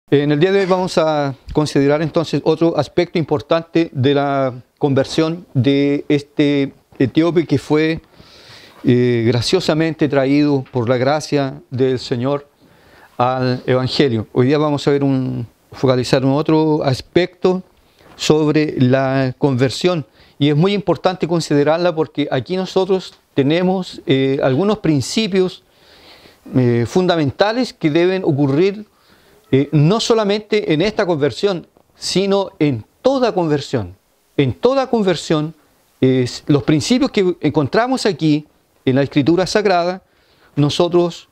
En el día de hoy vamos a considerar entonces otro aspecto importante de la conversión de este etíope que fue graciosamente traído por la gracia del Señor al Evangelio. Hoy día vamos a ver focalizar un otro aspecto sobre la conversión, y es muy importante considerarla porque aquí nosotros tenemos algunos principios fundamentales que deben ocurrir no solamente en esta conversión, sino en toda conversión. En toda conversión, los principios que encontramos aquí en la Escritura Sagrada, nosotros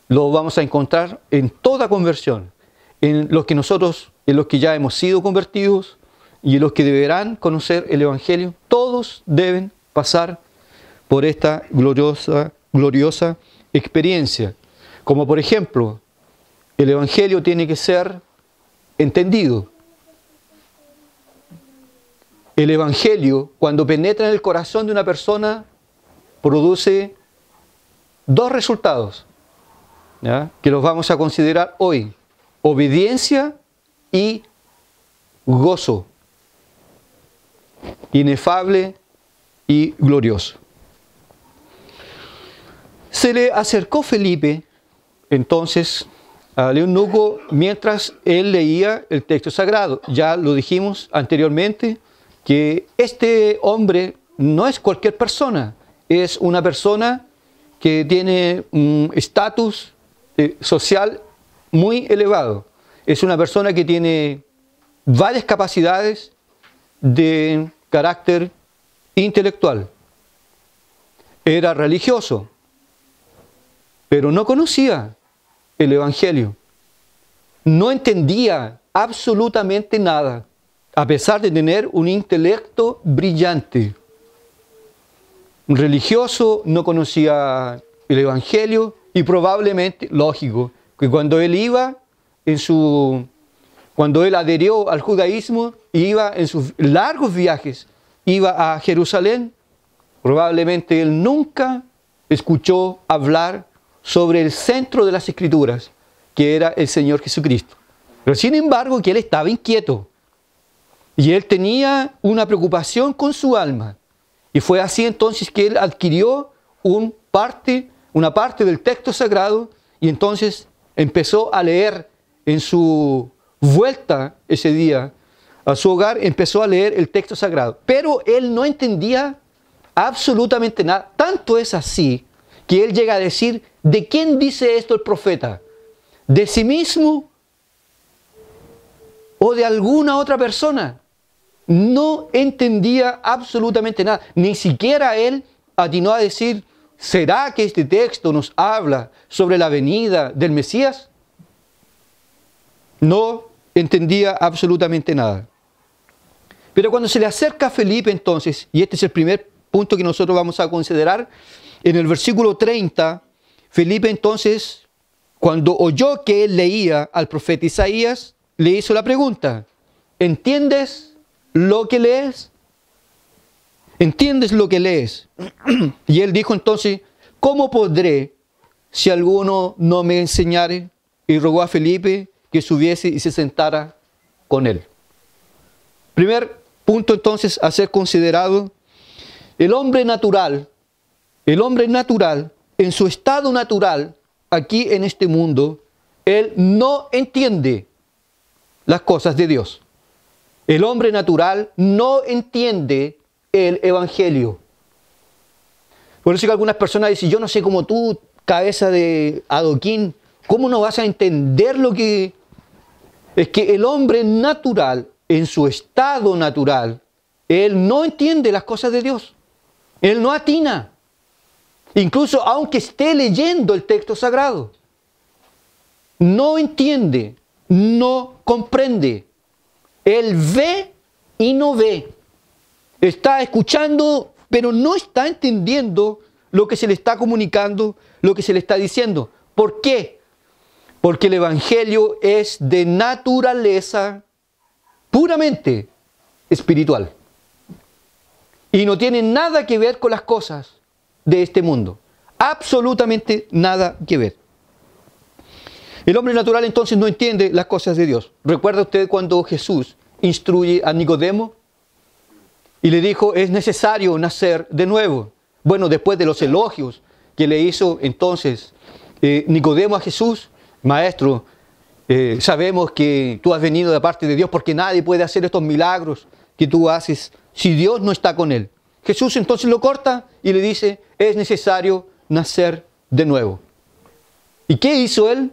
los vamos a encontrar en toda conversión, en los que ya hemos sido convertidos y en los que deberán conocer el Evangelio. Todos deben pasar por esta gloriosa experiencia. Como por ejemplo, el Evangelio tiene que ser entendido. El Evangelio, cuando penetra en el corazón de una persona, produce dos resultados, ¿ya?, que los vamos a considerar hoy: obediencia y gozo, inefable y glorioso. Se le acercó Felipe entonces al eunuco mientras él leía el texto sagrado. Ya lo dijimos anteriormente, que este hombre no es cualquier persona, es una persona que tiene un estatus social muy elevado. Es una persona que tiene varias capacidades de carácter intelectual. Era religioso, pero no conocía el Evangelio. No entendía absolutamente nada, a pesar de tener un intelecto brillante. Un religioso no conocía el Evangelio y probablemente, lógico, que cuando él adherió al judaísmo y iba en sus largos viajes, iba a Jerusalén, probablemente él nunca escuchó hablar sobre el centro de las Escrituras, que era el Señor Jesucristo. Pero sin embargo, que él estaba inquieto y él tenía una preocupación con su alma. Y fue así entonces que él adquirió una parte del texto sagrado, y entonces empezó a leer en su vuelta ese día a su hogar, empezó a leer el texto sagrado. Pero él no entendía absolutamente nada. Tanto es así que él llega a decir: ¿de quién dice esto el profeta? ¿De sí mismo o de alguna otra persona? No entendía absolutamente nada. Ni siquiera él atinó a decir: ¿será que este texto nos habla sobre la venida del Mesías? No entendía absolutamente nada. Pero cuando se le acerca a Felipe entonces, y este es el primer punto que nosotros vamos a considerar, en el versículo 30, Felipe entonces, cuando oyó que él leía al profeta Isaías, le hizo la pregunta: ¿entiendes lo que lees? ¿Entiendes lo que lees? Y él dijo entonces: ¿cómo podré si alguno no me enseñare? Y rogó a Felipe que subiese y se sentara con él. Primer punto entonces a ser considerado: el hombre natural, en su estado natural, aquí en este mundo, él no entiende las cosas de Dios. El hombre natural no entiende el Evangelio. Por eso que algunas personas dicen: yo no sé cómo tú, cabeza de adoquín, ¿cómo no vas a entender lo que...? Es que el hombre natural, en su estado natural, él no entiende las cosas de Dios. Él no atina. Incluso aunque esté leyendo el texto sagrado, no entiende, no comprende. Él ve y no ve. Está escuchando, pero no está entendiendo lo que se le está comunicando, lo que se le está diciendo. ¿Por qué? Porque el Evangelio es de naturaleza puramente espiritual. Y no tiene nada que ver con las cosas de este mundo. Absolutamente nada que ver. El hombre natural entonces no entiende las cosas de Dios. ¿Recuerda usted cuando Jesús instruye a Nicodemo? Y le dijo, es necesario nacer de nuevo. Bueno, después de los elogios que le hizo entonces Nicodemo a Jesús, maestro, sabemos que tú has venido de parte de Dios porque nadie puede hacer estos milagros que tú haces si Dios no está con él. Jesús entonces lo corta y le dice, es necesario nacer de nuevo. ¿Y qué hizo él?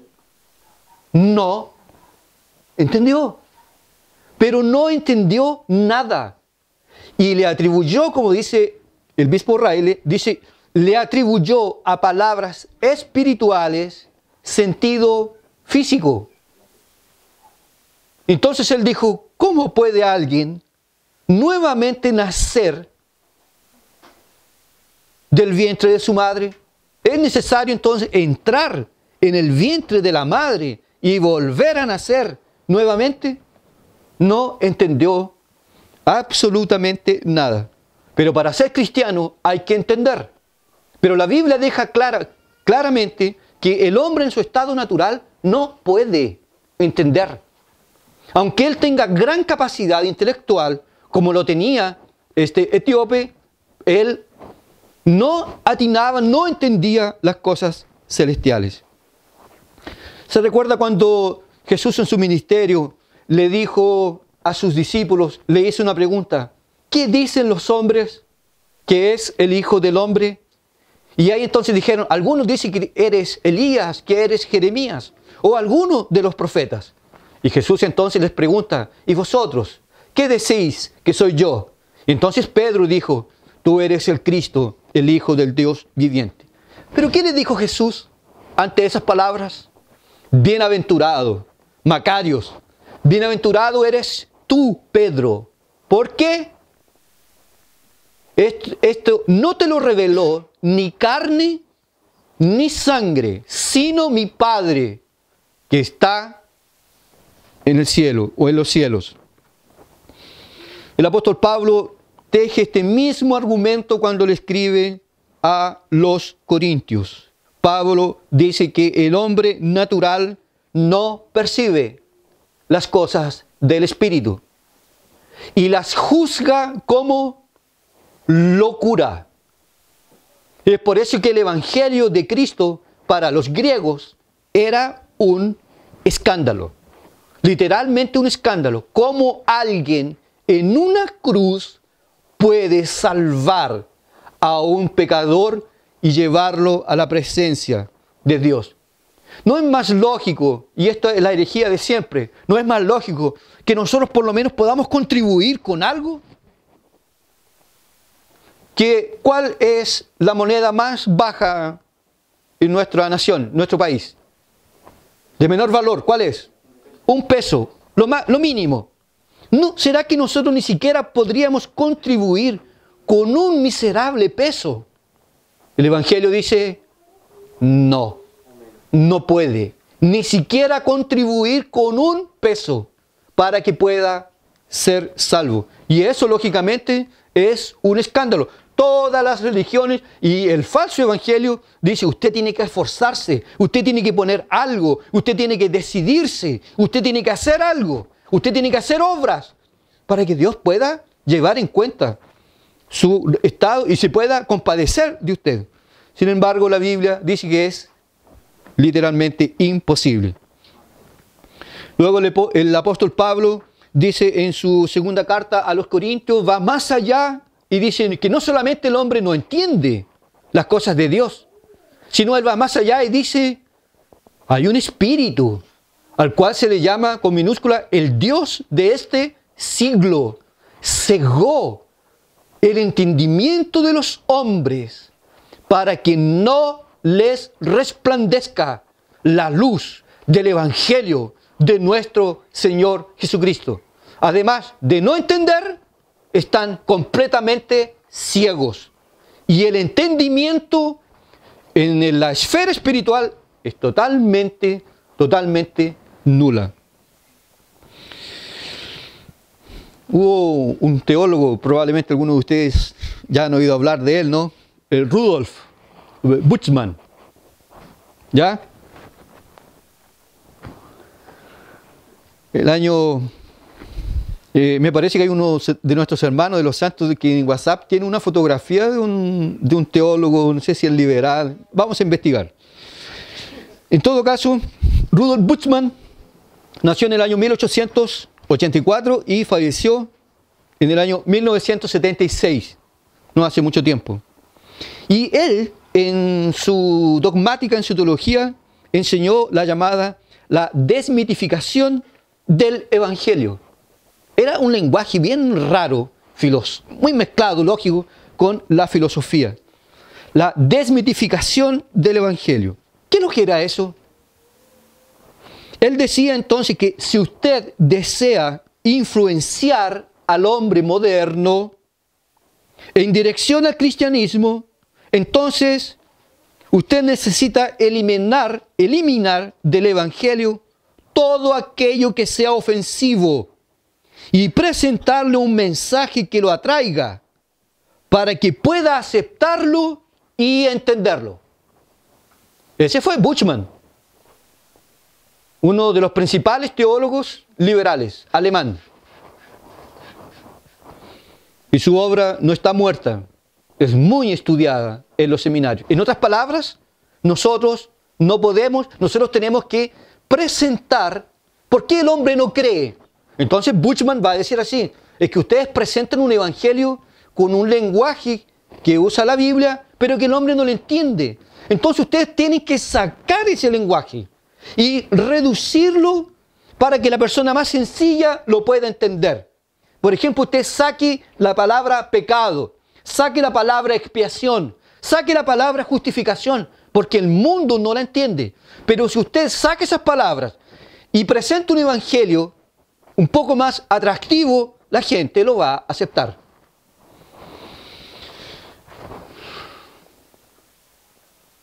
No entendió. Pero no entendió nada. Y le atribuyó, como dice el obispo Riley, dice, le atribuyó a palabras espirituales sentido físico. Entonces él dijo, ¿cómo puede alguien nuevamente nacer del vientre de su madre? Es necesario entonces entrar en el vientre de la madre y volver a nacer nuevamente. No entendió absolutamente nada. Pero para ser cristiano hay que entender. Pero la Biblia deja claramente que el hombre en su estado natural no puede entender. Aunque él tenga gran capacidad intelectual, como lo tenía este etíope, él no atinaba, no entendía las cosas celestiales. ¿Se recuerda cuando Jesús en su ministerio le dijo a sus discípulos, le hizo una pregunta? ¿Qué dicen los hombres que es el Hijo del Hombre? Y ahí entonces dijeron, algunos dicen que eres Elías, que eres Jeremías, o alguno de los profetas. Y Jesús entonces les pregunta, ¿y vosotros? ¿Qué decís que soy yo? Y entonces Pedro dijo, tú eres el Cristo, el Hijo del Dios viviente. ¿Pero qué le dijo Jesús ante esas palabras? Bienaventurado, Macarios, bienaventurado eres tú, Pedro. ¿Por qué? Esto no te lo reveló ni carne ni sangre, sino mi Padre que está en el cielo o en los cielos. El apóstol Pablo teje este mismo argumento cuando le escribe a los Corintios. Pablo dice que el hombre natural no percibe las cosas del Espíritu y las juzga como locura. Es por eso que el Evangelio de Cristo para los griegos era un escándalo. Literalmente un escándalo. ¿Cómo alguien en una cruz puede salvar a un pecador y llevarlo a la presencia de Dios? ¿No es más lógico, y esto es la herejía de siempre, no es más lógico que nosotros por lo menos podamos contribuir con algo? ¿Cuál es la moneda más baja en nuestra nación, nuestro país? De menor valor, ¿cuál es? Un peso, lo mínimo. ¿No, será que nosotros ni siquiera podríamos contribuir con un miserable peso? El Evangelio dice, no puede ni siquiera contribuir con un peso para que pueda ser salvo. Y eso lógicamente es un escándalo. Todas las religiones y el falso evangelio dice, usted tiene que esforzarse, usted tiene que poner algo, usted tiene que decidirse, usted tiene que hacer algo, usted tiene que hacer obras para que Dios pueda llevar en cuenta su estado y se pueda compadecer de usted. Sin embargo, la Biblia dice que es literalmente imposible. Luego el apóstol Pablo dice en su segunda carta a los Corintios, va más allá y dice que no solamente el hombre no entiende las cosas de Dios, sino él va más allá y dice, hay un espíritu al cual se le llama con minúscula el Dios de este siglo. Cegó el entendimiento de los hombres para que no les resplandezca la luz del Evangelio de nuestro Señor Jesucristo. Además de no entender, están completamente ciegos. Y el entendimiento en la esfera espiritual es totalmente nula. Hubo un teólogo, probablemente algunos de ustedes ya han oído hablar de él, ¿no? El Rudolf Bultmann. ¿Ya? El año, me parece que hay uno de nuestros hermanos de los santos que en WhatsApp tiene una fotografía de un teólogo, no sé si es liberal, vamos a investigar. En todo caso, Rudolf Bultmann nació en el año 1884 y falleció en el año 1976, no hace mucho tiempo. Y él, en su dogmática, en su teología, enseñó la desmitificación del Evangelio. Era un lenguaje bien raro, muy mezclado, lógico, con la filosofía. La desmitificación del Evangelio. ¿Qué es lo que era eso? Él decía entonces que si usted desea influenciar al hombre moderno en dirección al cristianismo, entonces usted necesita eliminar del Evangelio todo aquello que sea ofensivo y presentarle un mensaje que lo atraiga para que pueda aceptarlo y entenderlo. Ese fue Bultmann, uno de los principales teólogos liberales, alemán. Y su obra no está muerta, es muy estudiada en los seminarios. En otras palabras, nosotros tenemos que presentar por qué el hombre no cree. Entonces Bultmann va a decir así, es que ustedes presentan un evangelio con un lenguaje que usa la Biblia, pero que el hombre no lo entiende. Entonces ustedes tienen que sacar ese lenguaje y reducirlo para que la persona más sencilla lo pueda entender. Por ejemplo, usted saque la palabra pecado, saque la palabra expiación, saque la palabra justificación, porque el mundo no la entiende. Pero si usted saca esas palabras y presenta un evangelio un poco más atractivo, la gente lo va a aceptar.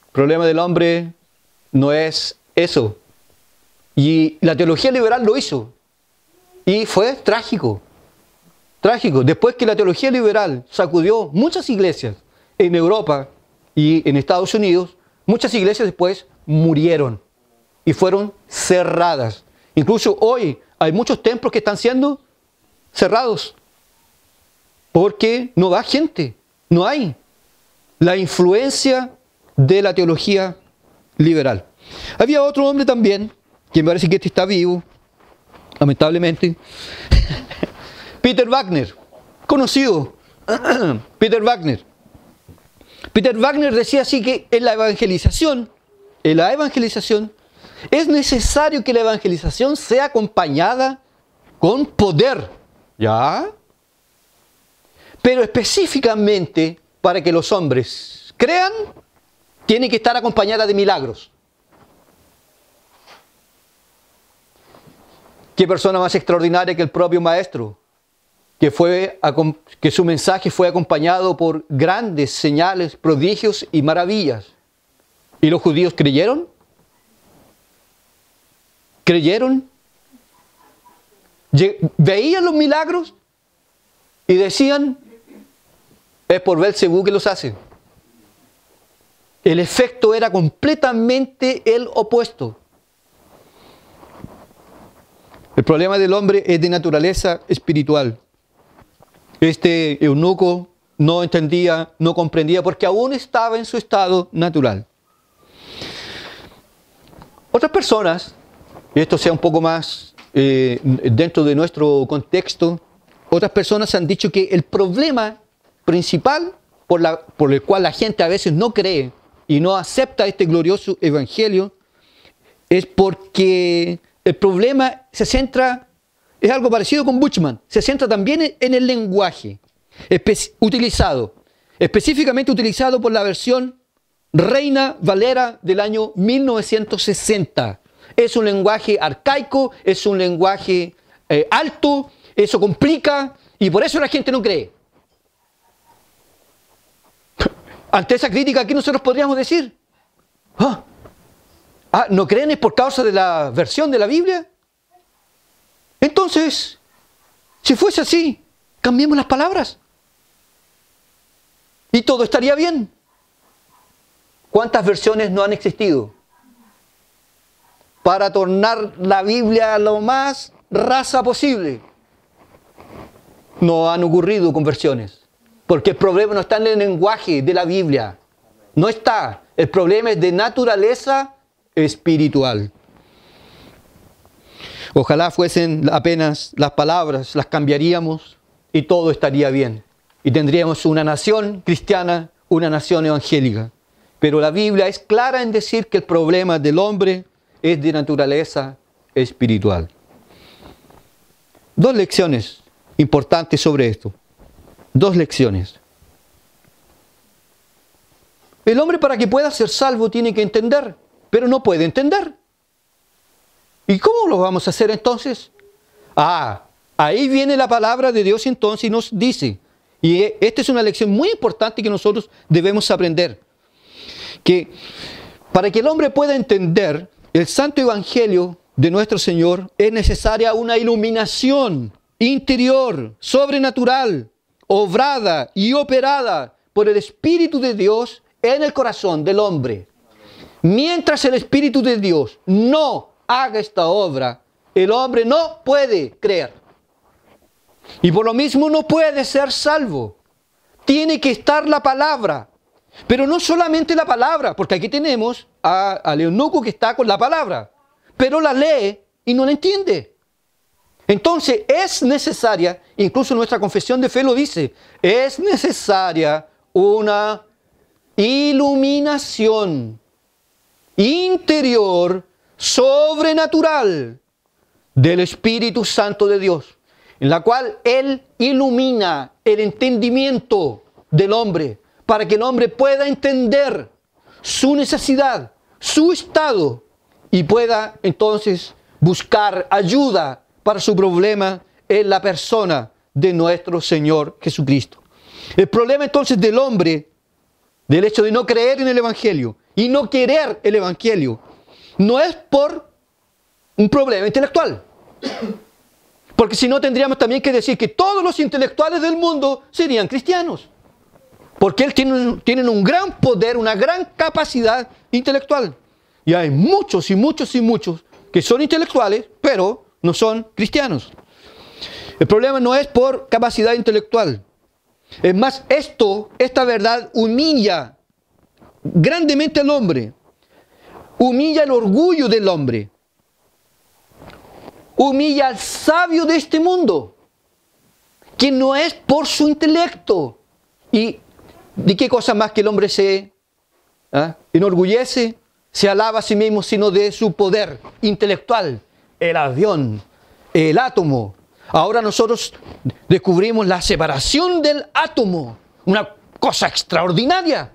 El problema del hombre no es eso. Y la teología liberal lo hizo. Y fue trágico. Trágico. Después que la teología liberal sacudió muchas iglesias en Europa y en Estados Unidos, muchas iglesias después murieron y fueron cerradas. Incluso hoy hay muchos templos que están siendo cerrados porque no va gente, no hay la influencia de la teología liberal. Había otro hombre también, que me parece que este está vivo, lamentablemente, Peter Wagner, conocido, Peter Wagner. Peter Wagner decía así que en la evangelización, es necesario que la evangelización sea acompañada con poder, ¿ya? Pero específicamente para que los hombres crean, tiene que estar acompañada de milagros. ¿Qué persona más extraordinaria que el propio Maestro? Que su mensaje fue acompañado por grandes señales, prodigios y maravillas. ¿Y los judíos creyeron? ¿Creyeron? ¿Veían los milagros? Y decían, es por Belcebú que los hace. El efecto era completamente el opuesto. El problema del hombre es de naturaleza espiritual. Este eunuco no entendía, no comprendía, porque aún estaba en su estado natural. Otras personas, y esto sea un poco más dentro de nuestro contexto, otras personas han dicho que el problema principal por el cual la gente a veces no cree y no acepta este glorioso evangelio es porque el problema se centra, es algo parecido con Bultmann, se centra también en el lenguaje específicamente utilizado por la versión Reina Valera del año 1960. Es un lenguaje arcaico, es un lenguaje alto, eso complica y por eso la gente no cree. Ante esa crítica, ¿qué nosotros podríamos decir? ¿No creen es por causa de la versión de la Biblia? Entonces, si fuese así, cambiemos las palabras. Y todo estaría bien. ¿Cuántas versiones no han existido? Para tornar la Biblia lo más raza posible, no han ocurrido conversiones. Porque el problema no está en el lenguaje de la Biblia. No está. El problema es de naturaleza espiritual. Ojalá fuesen apenas las palabras, las cambiaríamos y todo estaría bien. Y tendríamos una nación cristiana, una nación evangélica. Pero la Biblia es clara en decir que el problema del hombre es de naturaleza espiritual. Dos lecciones importantes sobre esto. Dos lecciones. El hombre, para que pueda ser salvo, tiene que entender, pero no puede entender. ¿Y cómo lo vamos a hacer entonces? Ahí viene la palabra de Dios entonces y nos dice, y esta es una lección muy importante que nosotros debemos aprender, que para que el hombre pueda entender el santo evangelio de nuestro Señor es necesaria una iluminación interior, sobrenatural, obrada y operada por el Espíritu de Dios en el corazón del hombre. Mientras el Espíritu de Dios no haga esta obra, el hombre no puede creer. Y por lo mismo no puede ser salvo. Tiene que estar la palabra. Pero no solamente la palabra, porque aquí tenemos al eunuco que está con la palabra, pero la lee y no la entiende. Entonces es necesaria, incluso nuestra confesión de fe lo dice, es necesaria una iluminación interior sobrenatural del Espíritu Santo de Dios, en la cual Él ilumina el entendimiento del hombre, para que el hombre pueda entender su necesidad, su estado, y pueda entonces buscar ayuda para su problema en la persona de nuestro Señor Jesucristo. El problema entonces del hombre, del hecho de no creer en el Evangelio y no querer el Evangelio, no es por un problema intelectual. Porque si no tendríamos también que decir que todos los intelectuales del mundo serían cristianos. Porque tienen un gran poder, una gran capacidad intelectual. Y hay muchos y muchos y muchos que son intelectuales, pero no son cristianos. El problema no es por capacidad intelectual. Es más, esta verdad humilla grandemente al hombre. Humilla el orgullo del hombre. Humilla al sabio de este mundo, que no es por su intelecto. ¿Y de qué cosa más que el hombre se enorgullece, se alaba a sí mismo, sino de su poder intelectual? El avión, el átomo. Ahora nosotros descubrimos la separación del átomo, una cosa extraordinaria.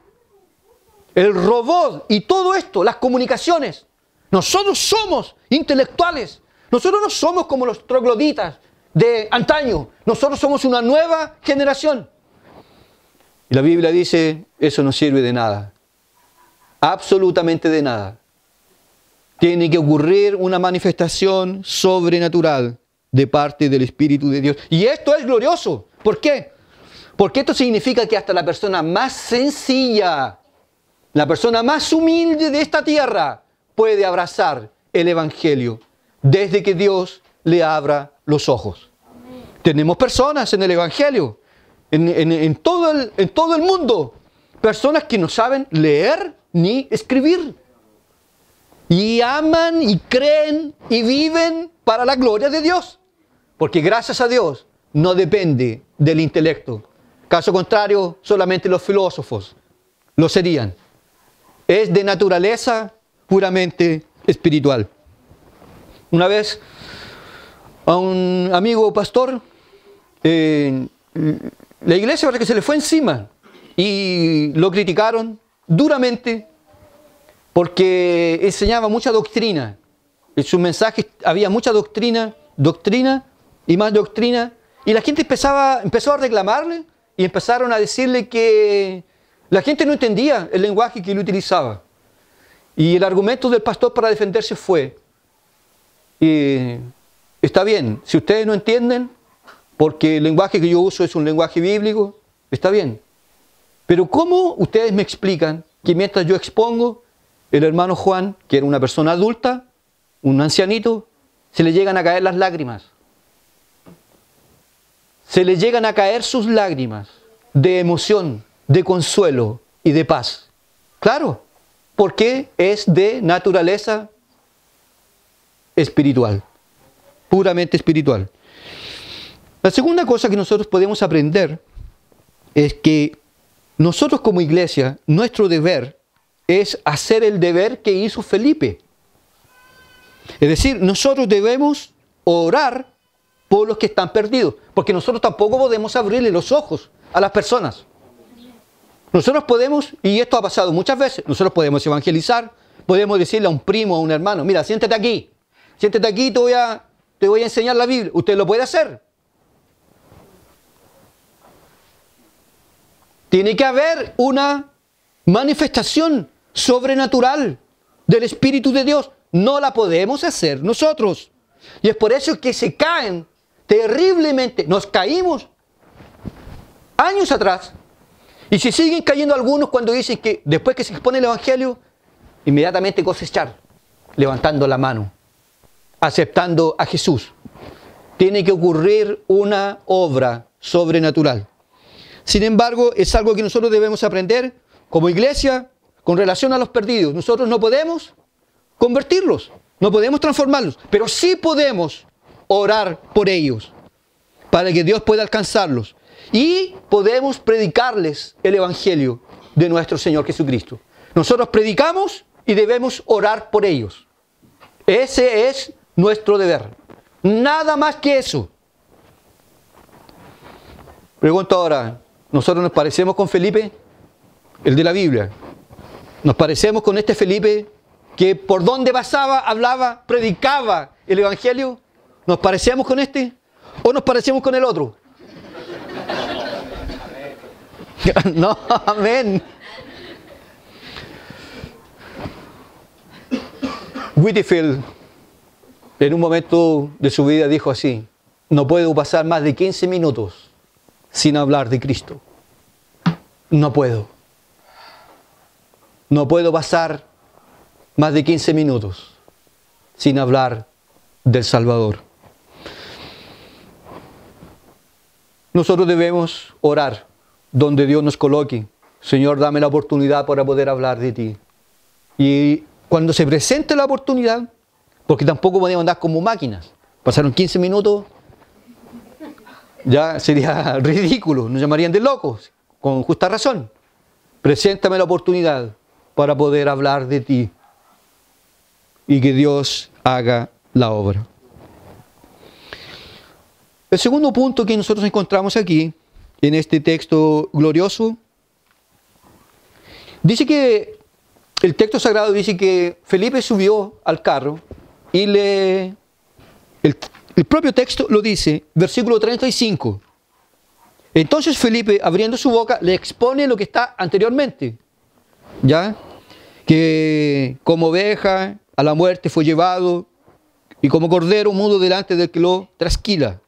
El robot y todo esto, las comunicaciones. Nosotros somos intelectuales. Nosotros no somos como los trogloditas de antaño. Nosotros somos una nueva generación. Y la Biblia dice, eso no sirve de nada. Absolutamente de nada. Tiene que ocurrir una manifestación sobrenatural de parte del Espíritu de Dios. Y esto es glorioso. ¿Por qué? Porque esto significa que hasta la persona más sencilla, la persona más humilde de esta tierra, puede abrazar el Evangelio desde que Dios le abra los ojos. Tenemos personas en el Evangelio, en todo el mundo, personas que no saben leer ni escribir. Y aman y creen y viven para la gloria de Dios. Porque gracias a Dios no depende del intelecto. Caso contrario, solamente los filósofos lo serían. Es de naturaleza puramente espiritual. Una vez a un amigo pastor, la iglesia parece que se le fue encima y lo criticaron duramente porque enseñaba mucha doctrina. En sus mensajes había mucha doctrina y más doctrina, y la gente empezó a reclamarle y empezaron a decirle que la gente no entendía el lenguaje que él utilizaba. Y el argumento del pastor para defenderse fue: está bien, si ustedes no entienden, porque el lenguaje que yo uso es un lenguaje bíblico, está bien. Pero ¿cómo ustedes me explican que mientras yo expongo, el hermano Juan, que era una persona adulta, un ancianito, se le llegan a caer las lágrimas. Se le llegan a caer sus lágrimas de emoción, de consuelo y de paz. Claro, porque es de naturaleza espiritual, puramente espiritual. La segunda cosa que nosotros podemos aprender es que nosotros como iglesia, nuestro deber es hacer el deber que hizo Felipe. Es decir, nosotros debemos orar por los que están perdidos, porque nosotros tampoco podemos abrirle los ojos a las personas. Nosotros podemos, y esto ha pasado muchas veces, nosotros podemos evangelizar, podemos decirle a un primo, a un hermano, mira, siéntate aquí, te voy a enseñar la Biblia. Usted lo puede hacer. Tiene que haber una manifestación sobrenatural del Espíritu de Dios. No la podemos hacer nosotros. Y es por eso que se caen terriblemente. Nos caímos años atrás. Y se siguen cayendo algunos cuando dicen que después que se expone el Evangelio, inmediatamente cosechar, levantando la mano, aceptando a Jesús. Tiene que ocurrir una obra sobrenatural. Sin embargo, es algo que nosotros debemos aprender como iglesia con relación a los perdidos. Nosotros no podemos convertirlos, no podemos transformarlos, pero sí podemos orar por ellos para que Dios pueda alcanzarlos. Y podemos predicarles el Evangelio de nuestro Señor Jesucristo. Nosotros predicamos y debemos orar por ellos. Ese es nuestro deber. Nada más que eso. Pregunto ahora, ¿nosotros nos parecemos con Felipe, el de la Biblia? ¿Nos parecemos con este Felipe que por donde pasaba, hablaba, predicaba el Evangelio? ¿Nos parecemos con este? ¿O nos parecemos con el otro? No, amén. Whitefield, en un momento de su vida, dijo así: no puedo pasar más de 15 minutos sin hablar de Cristo. No puedo. No puedo pasar más de 15 minutos sin hablar del Salvador. Nosotros debemos orar donde Dios nos coloque. Señor, dame la oportunidad para poder hablar de ti. Y cuando se presente la oportunidad, porque tampoco podemos andar como máquinas. Pasaron 15 minutos, ya sería ridículo, nos llamarían de locos, con justa razón. Preséntame la oportunidad para poder hablar de ti y que Dios haga la obra. El segundo punto que nosotros encontramos aquí, en este texto glorioso, dice que, el texto sagrado dice que Felipe subió al carro y el propio texto lo dice, versículo 35. Entonces Felipe, abriendo su boca, le expone lo que está anteriormente, ¿ya? Que como oveja a la muerte fue llevado y como cordero mudo delante del que lo trasquila.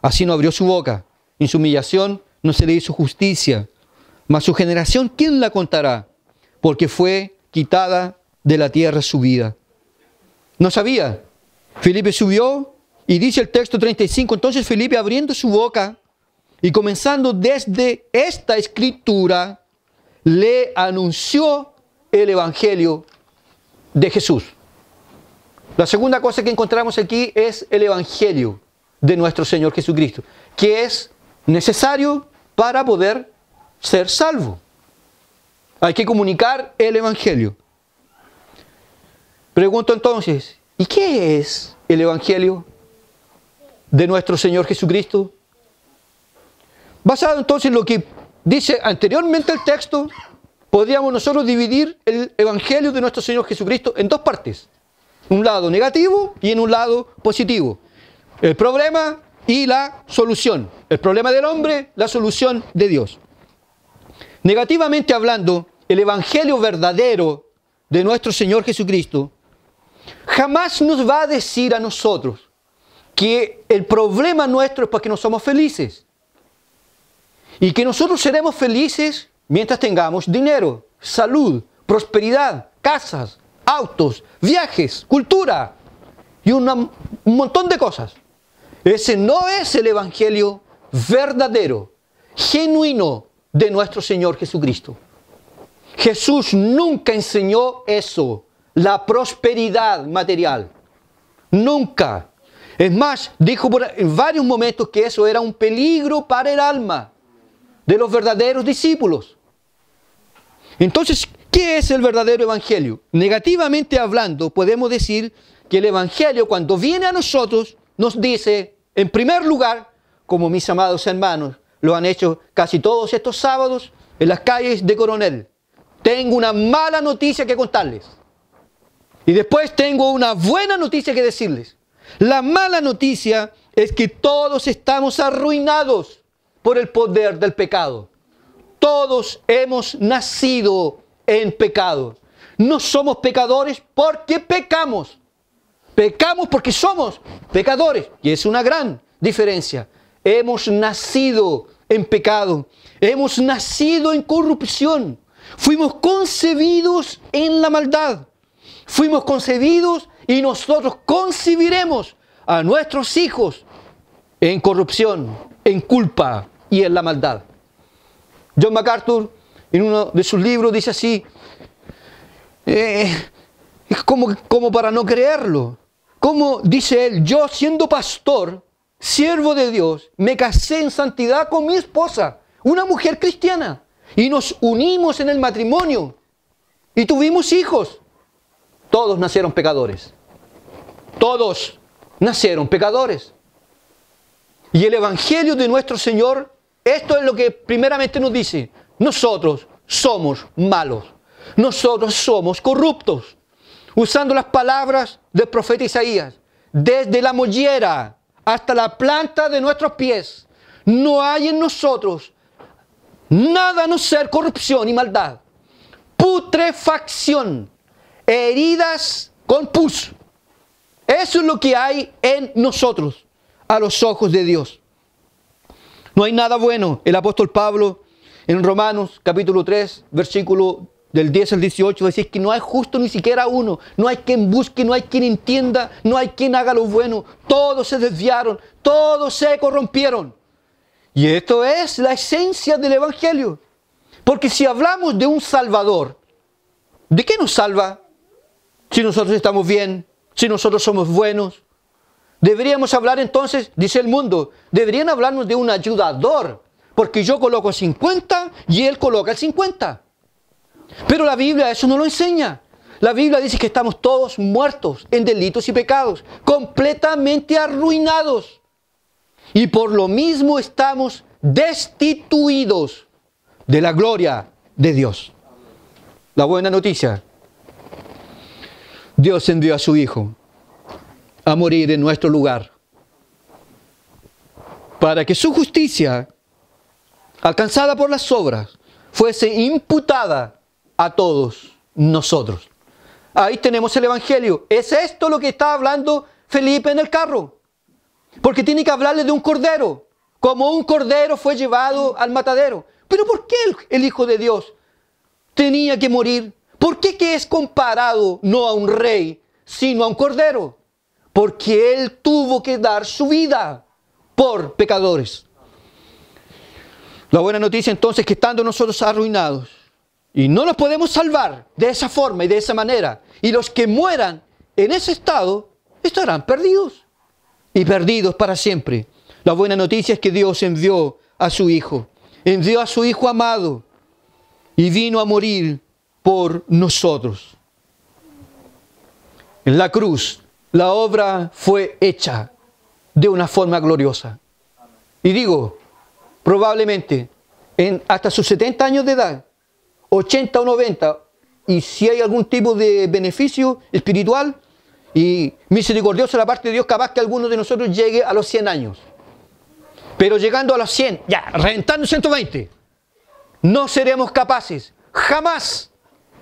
Así no abrió su boca. En su humillación no se le hizo justicia. Mas su generación, ¿quién la contará? Porque fue quitada de la tierra su vida. No sabía. Felipe subió y dice el texto 35, entonces Felipe abriendo su boca y comenzando desde esta escritura, le anunció el Evangelio de Jesús. La segunda cosa que encontramos aquí es el Evangelio de nuestro Señor Jesucristo, que es necesario para poder ser salvo. Hay que comunicar el Evangelio. Pregunto entonces, ¿y qué es el Evangelio de nuestro Señor Jesucristo? Basado entonces en lo que dice anteriormente el texto, podríamos nosotros dividir el Evangelio de nuestro Señor Jesucristo en dos partes. Un lado negativo y en un lado positivo. El problema y la solución. El problema del hombre, la solución de Dios. Negativamente hablando, el Evangelio verdadero de nuestro Señor Jesucristo jamás nos va a decir a nosotros que el problema nuestro es porque no somos felices. Y que nosotros seremos felices mientras tengamos dinero, salud, prosperidad, casas, autos, viajes, cultura. y un montón de cosas. Ese no es el evangelio verdadero, genuino de nuestro Señor Jesucristo. Jesús nunca enseñó eso, la prosperidad material. Nunca. Es más, dijo en varios momentos que eso era un peligro para el alma de los verdaderos discípulos. Entonces, ¿qué es el verdadero evangelio? Negativamente hablando, podemos decir que el evangelio, cuando viene a nosotros, nos dice, en primer lugar, como mis amados hermanos lo han hecho casi todos estos sábados en las calles de Coronel, tengo una mala noticia que contarles. Y después tengo una buena noticia que decirles. La mala noticia es que todos estamos arruinados por el poder del pecado. Todos hemos nacido en pecado. No somos pecadores porque pecamos. Pecamos porque somos pecadores. Y es una gran diferencia. Hemos nacido en pecado. Hemos nacido en corrupción. Fuimos concebidos en la maldad. Fuimos concebidos y nosotros concebiremos a nuestros hijos en corrupción, en culpa y en la maldad. John MacArthur, en uno de sus libros, dice así, es como para no creerlo. Como dice él, yo siendo pastor, siervo de Dios, me casé en santidad con mi esposa, una mujer cristiana, y nos unimos en el matrimonio y tuvimos hijos. Todos nacieron pecadores. Todos nacieron pecadores. Y el evangelio de nuestro Señor, esto es lo que primeramente nos dice. Nosotros somos malos. Nosotros somos corruptos. Usando las palabras del profeta Isaías, desde la mollera hasta la planta de nuestros pies, no hay en nosotros nada a no ser corrupción y maldad, putrefacción, heridas con pus. Eso es lo que hay en nosotros a los ojos de Dios. No hay nada bueno. El apóstol Pablo en Romanos capítulo 3, versículo del 10 al 18, decir que no hay justo ni siquiera uno, no hay quien busque, no hay quien entienda, no hay quien haga lo bueno, todos se desviaron, todos se corrompieron. Y esto es la esencia del evangelio. Porque si hablamos de un Salvador, ¿de qué nos salva? Si nosotros estamos bien, si nosotros somos buenos. Deberíamos hablar entonces, dice el mundo, deberían hablarnos de un ayudador, porque yo coloco 50 y él coloca el 50. Pero la Biblia eso no lo enseña. La Biblia dice que estamos todos muertos en delitos y pecados, completamente arruinados. Y por lo mismo estamos destituidos de la gloria de Dios. La buena noticia: Dios envió a su Hijo a morir en nuestro lugar, para que su justicia, alcanzada por las obras, fuese imputada a todos nosotros. Ahí tenemos el Evangelio. ¿Es esto lo que está hablando Felipe en el carro? Porque tiene que hablarle de un cordero, como un cordero fue llevado al matadero. Pero ¿por qué el Hijo de Dios tenía que morir? ¿Por qué que es comparado no a un rey, sino a un cordero? Porque Él tuvo que dar su vida por pecadores. La buena noticia entonces es que estando nosotros arruinados y no nos podemos salvar de esa forma y de esa manera, y los que mueran en ese estado estarán perdidos y perdidos para siempre. La buena noticia es que Dios envió a su Hijo amado y vino a morir por nosotros. En la cruz, la obra fue hecha de una forma gloriosa. Y digo, probablemente, hasta sus 70 años de edad, 80 o 90, y si hay algún tipo de beneficio espiritual y misericordioso de la parte de Dios, capaz que alguno de nosotros llegue a los 100 años. Pero llegando a los 100, ya, reventando 120, no seremos capaces jamás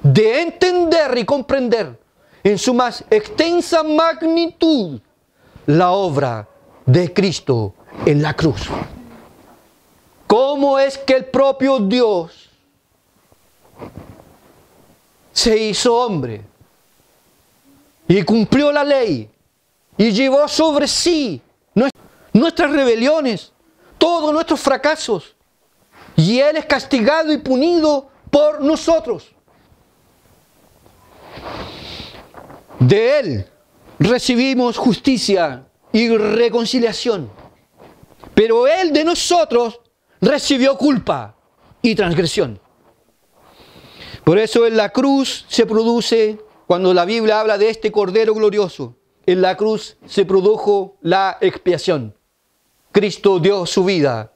de entender y comprender en su más extensa magnitud la obra de Cristo en la cruz. ¿Cómo es que el propio Dios se hizo hombre y cumplió la ley y llevó sobre sí nuestras rebeliones, todos nuestros fracasos. Y Él es castigado y punido por nosotros. De Él recibimos justicia y reconciliación. Pero Él de nosotros recibió culpa y transgresión. Por eso en la cruz se produce, cuando la Biblia habla de este Cordero glorioso, en la cruz se produjo la expiación. Cristo dio su vida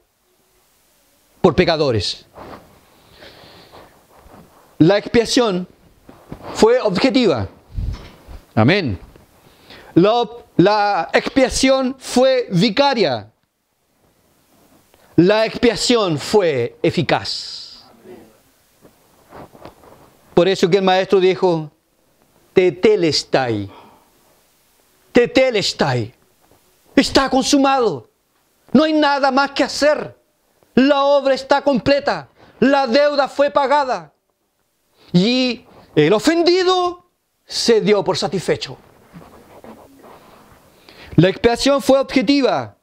por pecadores. La expiación fue objetiva. Amén. La expiación fue vicaria. La expiación fue eficaz. Por eso que el maestro dijo, tetelestai. Tetelestai. Está consumado. No hay nada más que hacer. La obra está completa. La deuda fue pagada. Y el ofendido se dio por satisfecho. La expiación fue objetiva,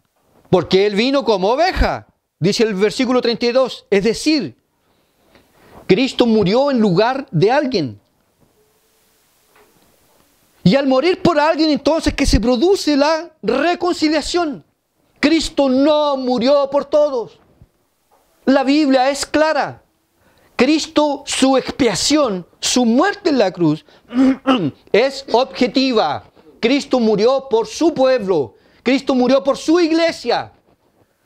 porque Él vino como oveja, dice el versículo 32. Es decir, Cristo murió en lugar de alguien. Y al morir por alguien, entonces que se produce la reconciliación. Cristo no murió por todos. La Biblia es clara. Cristo, su expiación, su muerte en la cruz, es objetiva. Cristo murió por su pueblo. Cristo murió por su iglesia.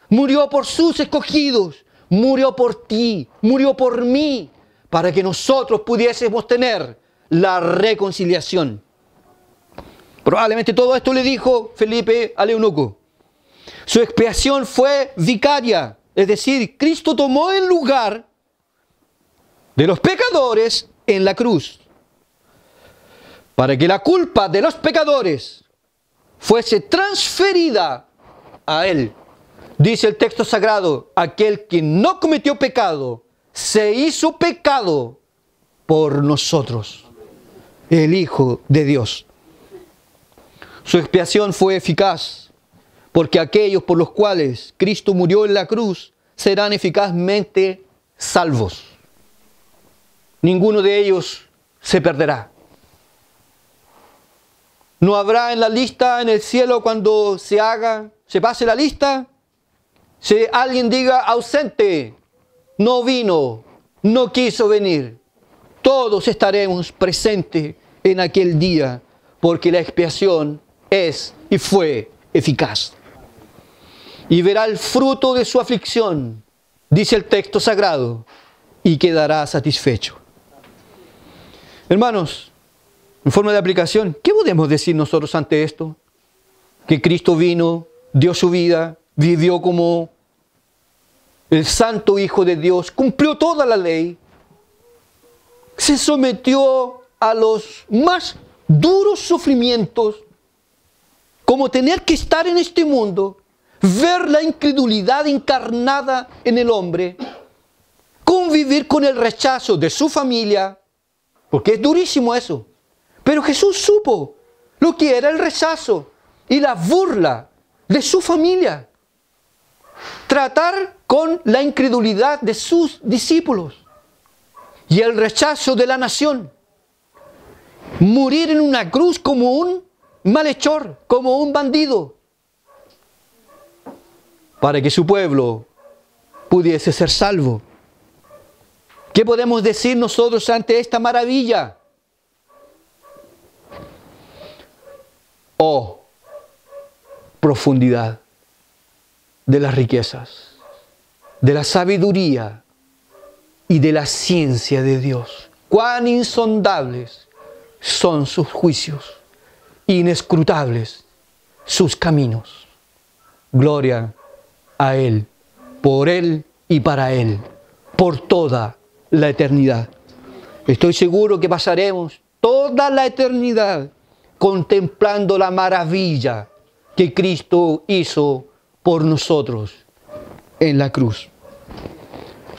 Murió por sus escogidos. Murió por ti. Murió por mí. Para que nosotros pudiésemos tener la reconciliación. Probablemente todo esto le dijo Felipe al eunuco. Su expiación fue vicaria. Es decir, Cristo tomó el lugar de los pecadores en la cruz, para que la culpa de los pecadores fuese transferida a Él. Dice el texto sagrado, aquel que no cometió pecado, se hizo pecado por nosotros, el Hijo de Dios. Su expiación fue eficaz, porque aquellos por los cuales Cristo murió en la cruz serán eficazmente salvos. Ninguno de ellos se perderá. No habrá en la lista en el cielo cuando se pase la lista, si alguien diga ausente, no vino, no quiso venir. Todos estaremos presentes en aquel día, porque la expiación es y fue eficaz. Y verá el fruto de su aflicción, dice el texto sagrado, y quedará satisfecho. Hermanos, en forma de aplicación, ¿qué podemos decir nosotros ante esto? Que Cristo vino, dio su vida, vivió como el santo Hijo de Dios, cumplió toda la ley, se sometió a los más duros sufrimientos, como tener que estar en este mundo, ver la incredulidad encarnada en el hombre, convivir con el rechazo de su familia, porque es durísimo eso. Pero Jesús supo lo que era el rechazo y la burla de su familia. Tratar con la incredulidad de sus discípulos y el rechazo de la nación. Morir en una cruz como un malhechor, como un bandido, para que su pueblo pudiese ser salvo. ¿Qué podemos decir nosotros ante esta maravilla? Oh, profundidad de las riquezas, de la sabiduría y de la ciencia de Dios. Cuán insondables son sus juicios, inescrutables sus caminos. Gloria a Él, por Él y para Él, por toda la eternidad. Estoy seguro que pasaremos toda la eternidad contemplando la maravilla que Cristo hizo por nosotros en la cruz.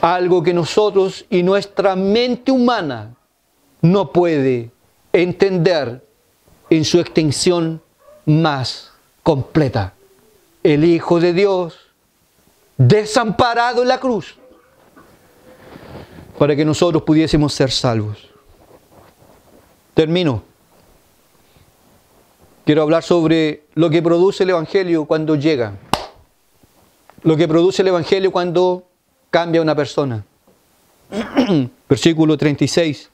Algo que nosotros y nuestra mente humana no puede entender en su extensión más completa. El Hijo de Dios, desamparado en la cruz, para que nosotros pudiésemos ser salvos. Termino. Quiero hablar sobre lo que produce el Evangelio cuando llega. Lo que produce el Evangelio cuando cambia una persona. Versículo 36.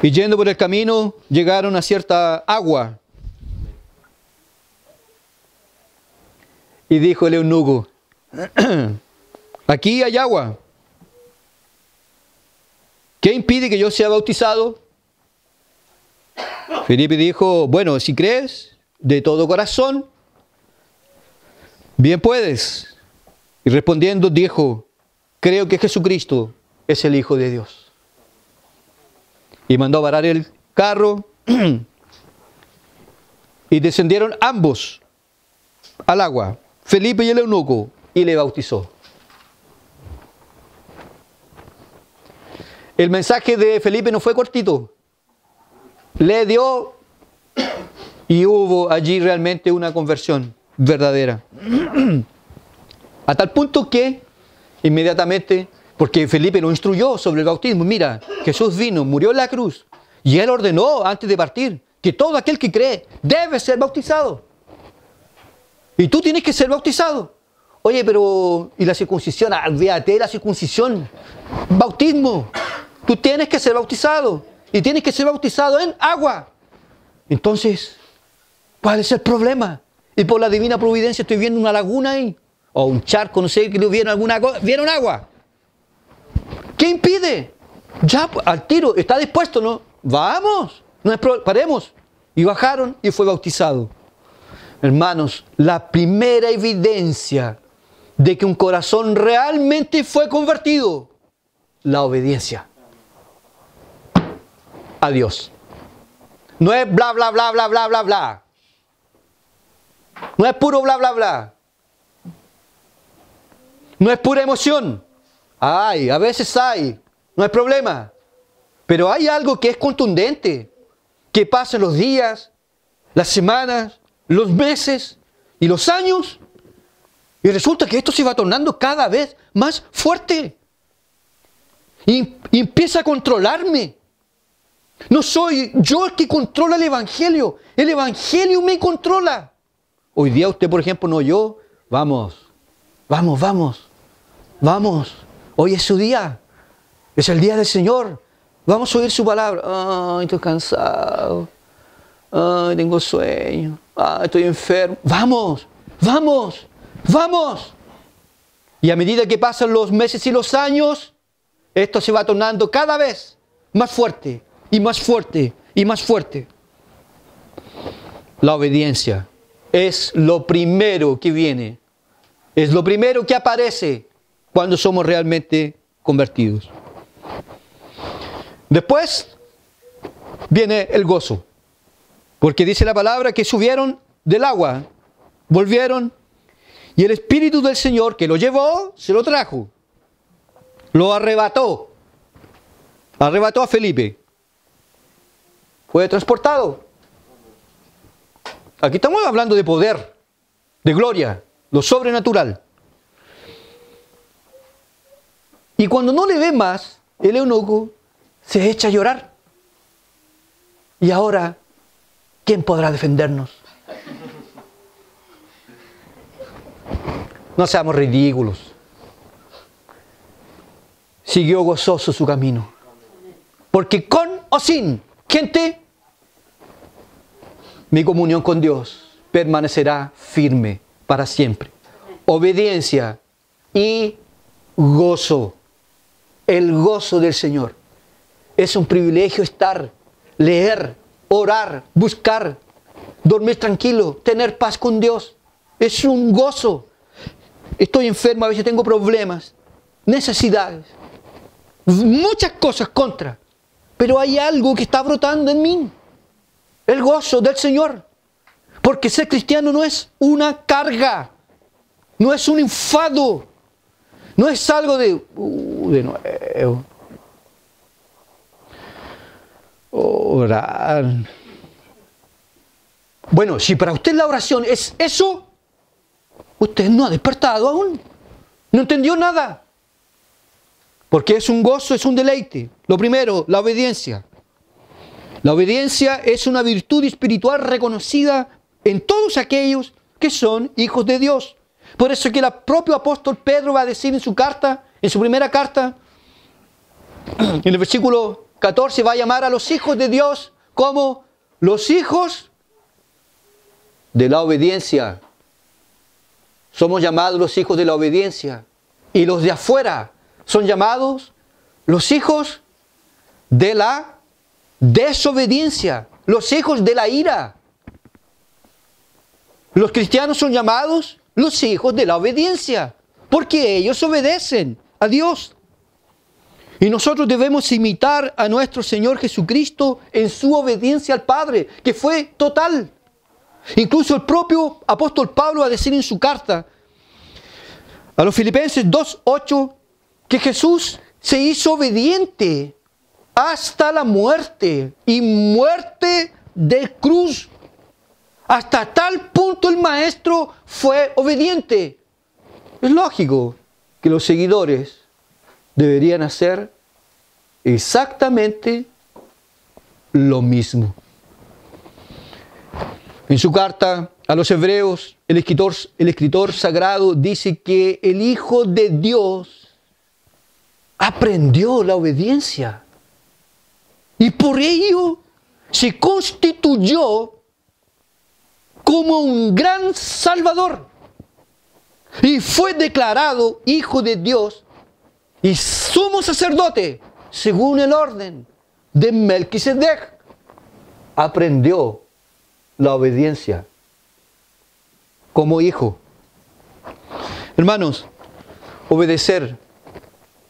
Y yendo por el camino, llegaron a cierta agua. Y dijo el eunuco, aquí hay agua. ¿Qué impide que yo sea bautizado? Felipe dijo, bueno, si crees de todo corazón, bien puedes. Y respondiendo dijo, creo que Jesucristo es el Hijo de Dios. Y mandó a parar el carro y descendieron ambos al agua, Felipe y el eunuco, y le bautizó. El mensaje de Felipe no fue cortito. Le dio y hubo allí realmente una conversión verdadera. A tal punto que inmediatamente, porque Felipe lo instruyó sobre el bautismo, mira, Jesús vino, murió en la cruz y Él ordenó antes de partir que todo aquel que cree debe ser bautizado. Y tú tienes que ser bautizado. Oye, pero ¿y la circuncisión? Olvídate de la circuncisión. Bautismo. Tú tienes que ser bautizado. Y tienes que ser bautizado en agua. Entonces, ¿cuál es el problema? Y por la divina providencia estoy viendo una laguna ahí. O un charco, no sé, que lo vieron alguna cosa. ¿Vieron agua? ¿Qué impide? Ya, al tiro, está dispuesto, ¿no? Vamos, no es paremos. Y bajaron y fue bautizado. Hermanos, la primera evidencia de que un corazón realmente fue convertido, la obediencia a Dios. No es bla, bla, bla, bla, bla, bla, bla. No es puro bla, bla, bla. No es pura emoción. Hay, a veces hay, no hay problema. Pero hay algo que es contundente, que pasa en los días, las semanas, los meses y los años, y resulta que esto se va tornando cada vez más fuerte. Y empieza a controlarme. No soy yo el que controla el Evangelio me controla. Hoy día usted, por ejemplo, no yo, vamos. Hoy es su día, es el día del Señor. Vamos a oír su palabra. Ay, estoy cansado. Ay, tengo sueño. Ay, estoy enfermo. Vamos. Y a medida que pasan los meses y los años, esto se va tornando cada vez más fuerte y más fuerte y más fuerte. La obediencia es lo primero que viene. Es lo primero que aparece cuando somos realmente convertidos. Después viene el gozo. Porque dice la palabra que subieron del agua, volvieron, y el Espíritu del Señor que lo llevó, se lo trajo. Lo arrebató. Arrebató a Felipe. Fue transportado. Aquí estamos hablando de poder, de gloria, lo sobrenatural. Y cuando no le ve más, el eunuco se echa a llorar. Y ahora, ¿quién podrá defendernos? No seamos ridículos. Siguió gozoso su camino. Porque con o sin gente, mi comunión con Dios permanecerá firme para siempre. Obediencia y gozo. El gozo del Señor. Es un privilegio estar, leer, orar, buscar, dormir tranquilo, tener paz con Dios. Es un gozo. Estoy enfermo, a veces tengo problemas, necesidades, muchas cosas contra. Pero hay algo que está brotando en mí. El gozo del Señor. Porque ser cristiano no es una carga, no es un enfado, no es algo de nuevo. Orar. Bueno, si para usted la oración es eso, usted no ha despertado aún. No entendió nada. Porque es un gozo, es un deleite. Lo primero, la obediencia. La obediencia es una virtud espiritual reconocida en todos aquellos que son hijos de Dios. Por eso que el propio apóstol Pedro va a decir en su carta, en su primera carta, en el versículo 14, va a llamar a los hijos de Dios como los hijos de la obediencia. Somos llamados los hijos de la obediencia. Y los de afuera son llamados los hijos de la desobediencia, los hijos de la ira. Los cristianos son llamados los hijos de la obediencia, porque ellos obedecen a Dios. Y nosotros debemos imitar a nuestro Señor Jesucristo en su obediencia al Padre, que fue total. Incluso el propio apóstol Pablo va a decir en su carta a los Filipenses 2:8 que Jesús se hizo obediente hasta la muerte, y muerte de cruz. Hasta tal punto el Maestro fue obediente. Es lógico que los seguidores deberían hacer exactamente lo mismo. En su carta a los Hebreos, el escritor sagrado dice que el Hijo de Dios aprendió la obediencia y por ello se constituyó como un gran Salvador y fue declarado Hijo de Dios y sumo sacerdote según el orden de Melquisedec. Aprendió la obediencia como hijo. Hermanos, obedecer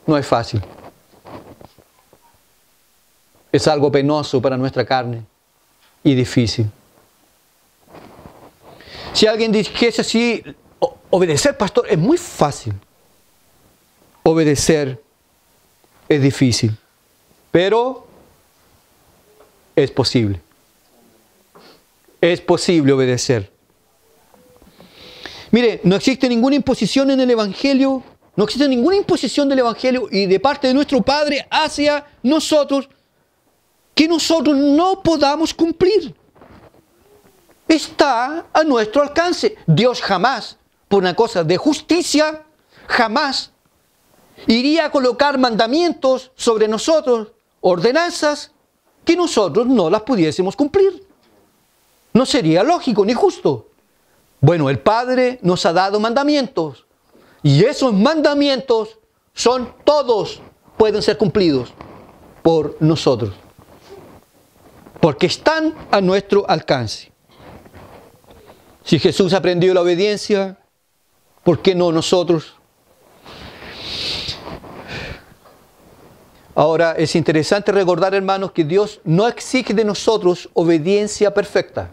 no es fácil. Es algo penoso para nuestra carne y difícil. Si alguien dijese así, obedecer, pastor, es muy fácil. Obedecer es difícil, pero es posible. Es posible obedecer. Mire, no existe ninguna imposición en el Evangelio, no existe ninguna imposición del Evangelio y de parte de nuestro Padre hacia nosotros que nosotros no podamos cumplir. Está a nuestro alcance. Dios jamás, por una cosa de justicia, jamás iría a colocar mandamientos sobre nosotros, ordenanzas, que nosotros no las pudiésemos cumplir. No sería lógico ni justo. Bueno, el Padre nos ha dado mandamientos y esos mandamientos pueden ser cumplidos por nosotros, porque están a nuestro alcance. Si Jesús aprendió la obediencia, ¿por qué no nosotros? Ahora, es interesante recordar, hermanos, que Dios no exige de nosotros obediencia perfecta.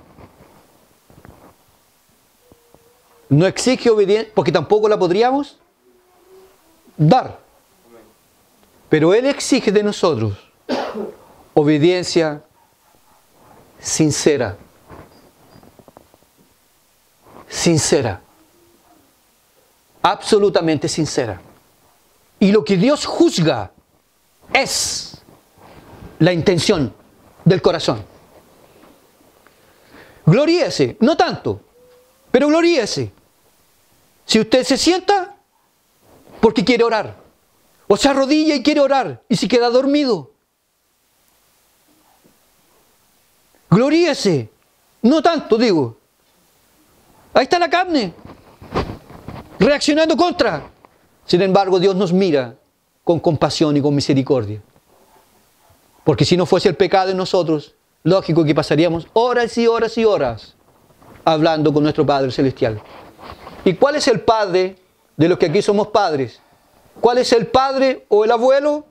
No exige obediencia, porque tampoco la podríamos dar. Pero Él exige de nosotros obediencia sincera. Sincera. Absolutamente sincera. Y lo que Dios juzga es la intención del corazón. Gloríese, no tanto, pero gloríese. Si usted se sienta porque quiere orar, o se arrodilla y quiere orar y se queda dormido, gloríese, no tanto, digo. Ahí está la carne, reaccionando contra. Sin embargo, Dios nos mira con compasión y con misericordia. Porque si no fuese el pecado en nosotros, lógico que pasaríamos horas y horas y horas hablando con nuestro Padre Celestial. ¿Y cuál es el padre de los que aquí somos padres? ¿Cuál es el padre o el abuelo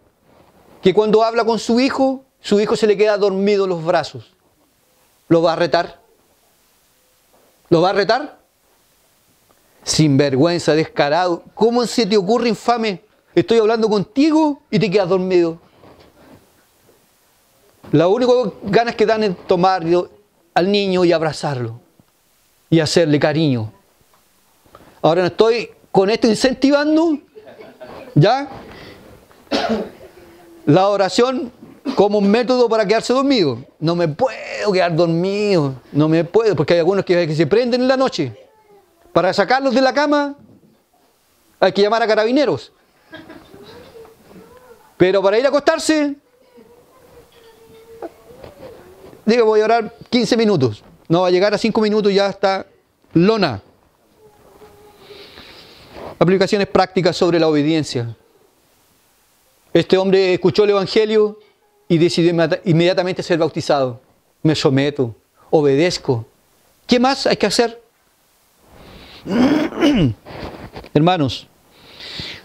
que cuando habla con su hijo se le queda dormido en los brazos? ¿Lo va a retar? ¿Lo va a retar? Sinvergüenza, descarado. ¿Cómo se te ocurre, infame? Estoy hablando contigo y te quedas dormido. La única ganas que dan es tomar al niño y abrazarlo y hacerle cariño. Ahora no estoy con esto incentivando, ¿ya?, la oración como un método para quedarse dormido. No me puedo quedar dormido, no me puedo, porque hay algunos que se prenden en la noche. Para sacarlos de la cama hay que llamar a carabineros. Pero para ir a acostarse, digo, voy a orar 15 minutos. No va a llegar a 5 minutos, ya está lona. Aplicaciones prácticas sobre la obediencia. Este hombre escuchó el Evangelio y decidió inmediatamente ser bautizado. Me someto, obedezco. ¿Qué más hay que hacer? Hermanos,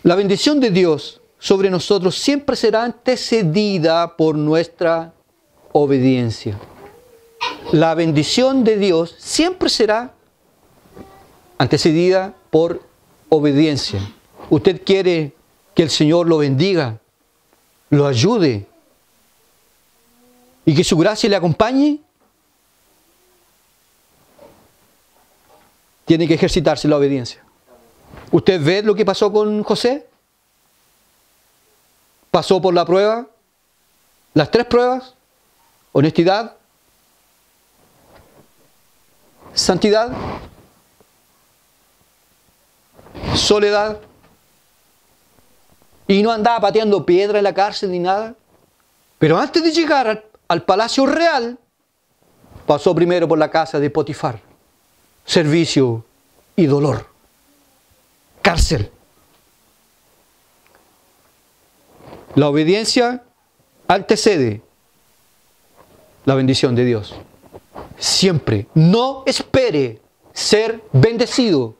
la bendición de Dios sobre nosotros siempre será antecedida por nuestra obediencia. La bendición de Dios siempre será antecedida por obediencia. ¿Usted quiere que el Señor lo bendiga, lo ayude y que su gracia le acompañe? Tiene que ejercitarse la obediencia. ¿Usted ve lo que pasó con José? Pasó por la prueba, las 3 pruebas: honestidad, santidad, soledad, y no andaba pateando piedra en la cárcel ni nada. Pero antes de llegar al palacio real, pasó primero por la casa de Potifar. Servicio y dolor. Cárcel. La obediencia antecede la bendición de Dios. Siempre. No espere ser bendecido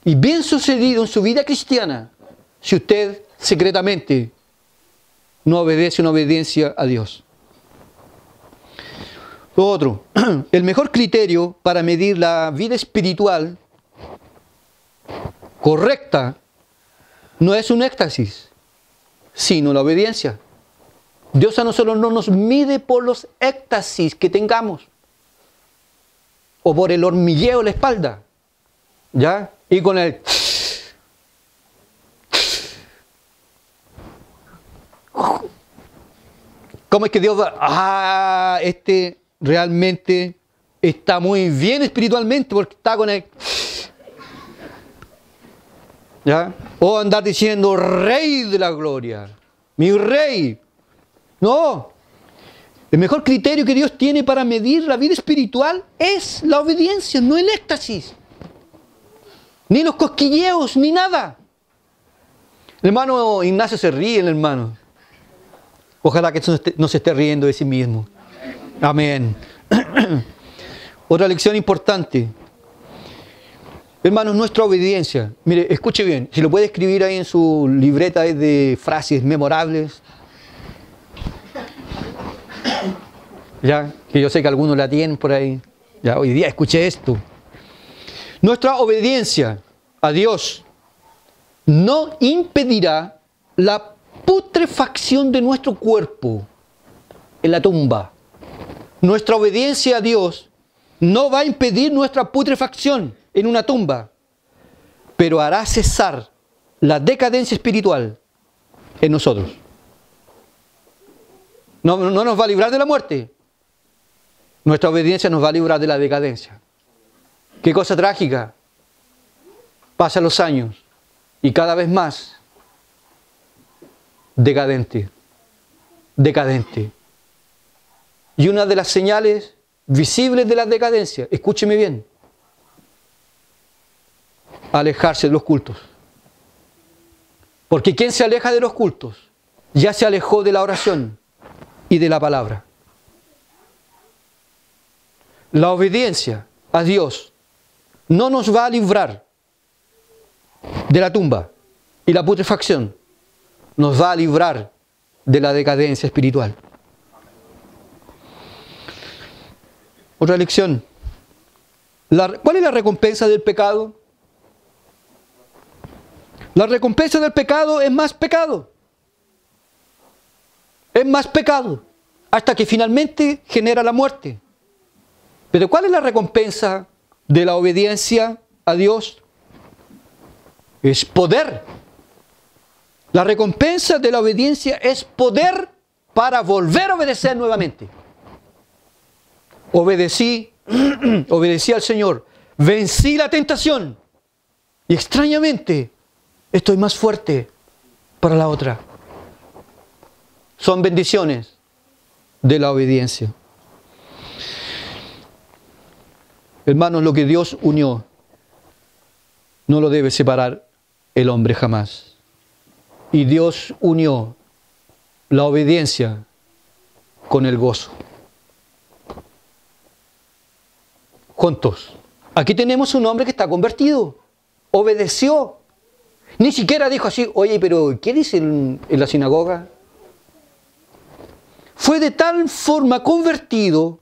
y bien sucedido en su vida cristiana si usted secretamente no obedece una obediencia a Dios. Lo otro, el mejor criterio para medir la vida espiritual correcta no es un éxtasis, sino la obediencia. Dios a nosotros no nos mide por los éxtasis que tengamos o por el hormigueo en la espalda, ¿ya? Y con el ¿cómo es que Dios va? Este realmente está muy bien espiritualmente porque está con el, ¿ya? O andar diciendo Rey de la gloria, mi Rey. No. El mejor criterio que Dios tiene para medir la vida espiritual es la obediencia, no el éxtasis, ni los cosquilleos, ni nada. El hermano Ignacio se ríe, el hermano. Ojalá que no se esté riendo de sí mismo. Amén. Otra lección importante. Hermanos, nuestra obediencia. Mire, escuche bien. Si lo puede escribir ahí en su libreta de frases memorables. Ya, que yo sé que algunos la tienen por ahí. Ya, hoy día escuché esto. Nuestra obediencia a Dios no impedirá la putrefacción de nuestro cuerpo en la tumba. Nuestra obediencia a Dios no va a impedir nuestra putrefacción en una tumba, pero hará cesar la decadencia espiritual en nosotros. No nos va a librar de la muerte. Nuestra obediencia nos va a librar de la decadencia. Qué cosa trágica. Pasan los años y cada vez más decadente. Y una de las señales visibles de la decadencia, escúcheme bien, alejarse de los cultos. Porque quien se aleja de los cultos ya se alejó de la oración y de la palabra. La obediencia a Dios no nos va a librar de la tumba y la putrefacción, nos va a librar de la decadencia espiritual. Otra lección. ¿Cuál es la recompensa del pecado? La recompensa del pecado es más pecado. Es más pecado. Hasta que finalmente genera la muerte. Pero ¿cuál es la recompensa de la obediencia a Dios es poder. La recompensa de la obediencia es poder para volver a obedecer nuevamente. Obedecí al Señor, vencí la tentación y extrañamente estoy más fuerte para la otra. Son bendiciones de la obediencia. Hermanos, lo que Dios unió no lo debe separar el hombre jamás. Y Dios unió la obediencia con el gozo. Juntos. Aquí tenemos un hombre que está convertido. Obedeció. Ni siquiera dijo así, oye, pero ¿qué dice en la sinagoga? Fue de tal forma convertido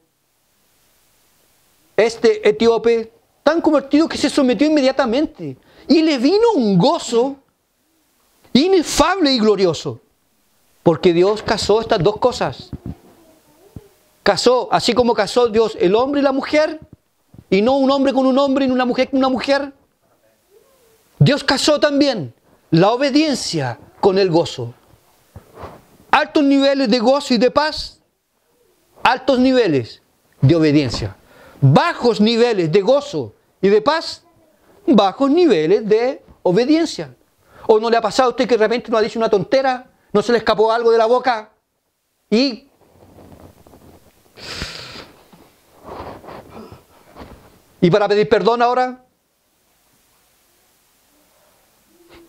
este etíope, tan convertido que se sometió inmediatamente. Y le vino un gozo inefable y glorioso. Porque Dios casó estas dos cosas. Casó, así como casó Dios el hombre y la mujer, y no un hombre con un hombre y una mujer con una mujer. Dios casó también la obediencia con el gozo. Altos niveles de gozo y de paz, altos niveles de obediencia. Bajos niveles de gozo y de paz, bajos niveles de obediencia. ¿O no le ha pasado a usted que de repente no ha dicho una tontera, no se le escapó algo de la boca y para pedir perdón ahora?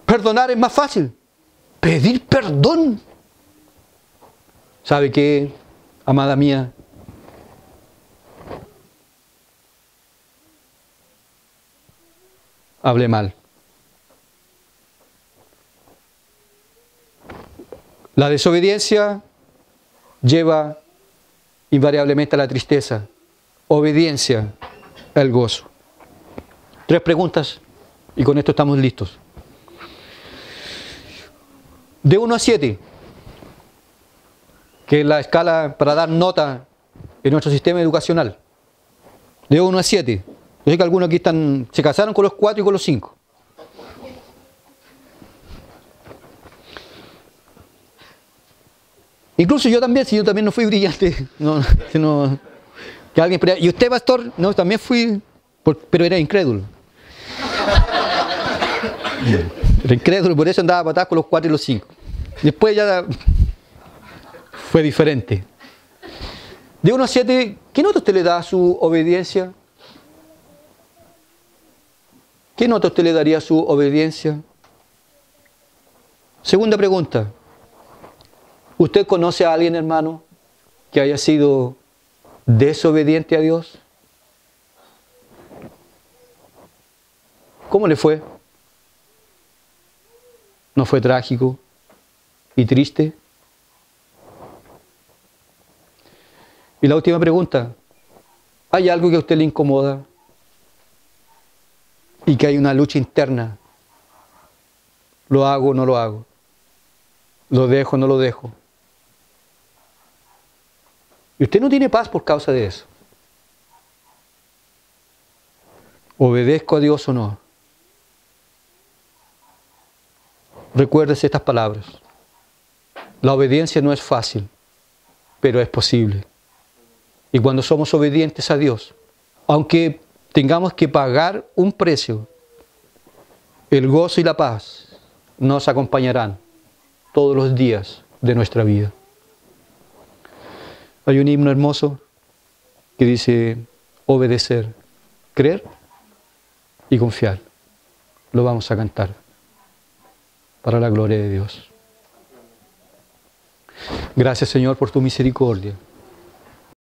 Perdonar es más fácil. Pedir perdón. ¿Sabe qué, amada mía? Hablé mal. La desobediencia lleva invariablemente a la tristeza. Obediencia al gozo. 3 preguntas y con esto estamos listos. De 1 a 7, que es la escala para dar nota en nuestro sistema educacional. De 1 a 7. Yo sé que algunos aquí se casaron con los 4 y con los 5. Incluso yo también, si yo también no fui brillante. Que alguien, ¿y usted, pastor? No, también fui, pero era incrédulo. Era incrédulo, por eso andaba patada con los 4 y los 5. Después ya fue diferente. De 1 a 7, ¿qué nota usted le da a su obediencia? ¿Qué nota usted le daría a su obediencia? Segunda pregunta. ¿Usted conoce a alguien, hermano, que haya sido desobediente a Dios? ¿Cómo le fue? ¿No fue trágico y triste? Y la última pregunta. ¿Hay algo que a usted le incomoda? Y que hay una lucha interna. ¿Lo hago o no lo hago? ¿Lo dejo o no lo dejo? Y usted no tiene paz por causa de eso. ¿Obedezco a Dios o no? Recuérdese estas palabras. La obediencia no es fácil, pero es posible. Y cuando somos obedientes a Dios, aunque tengamos que pagar un precio, el gozo y la paz nos acompañarán todos los días de nuestra vida. Hay un himno hermoso que dice obedecer, creer y confiar. Lo vamos a cantar para la gloria de Dios. Gracias, Señor, por tu misericordia.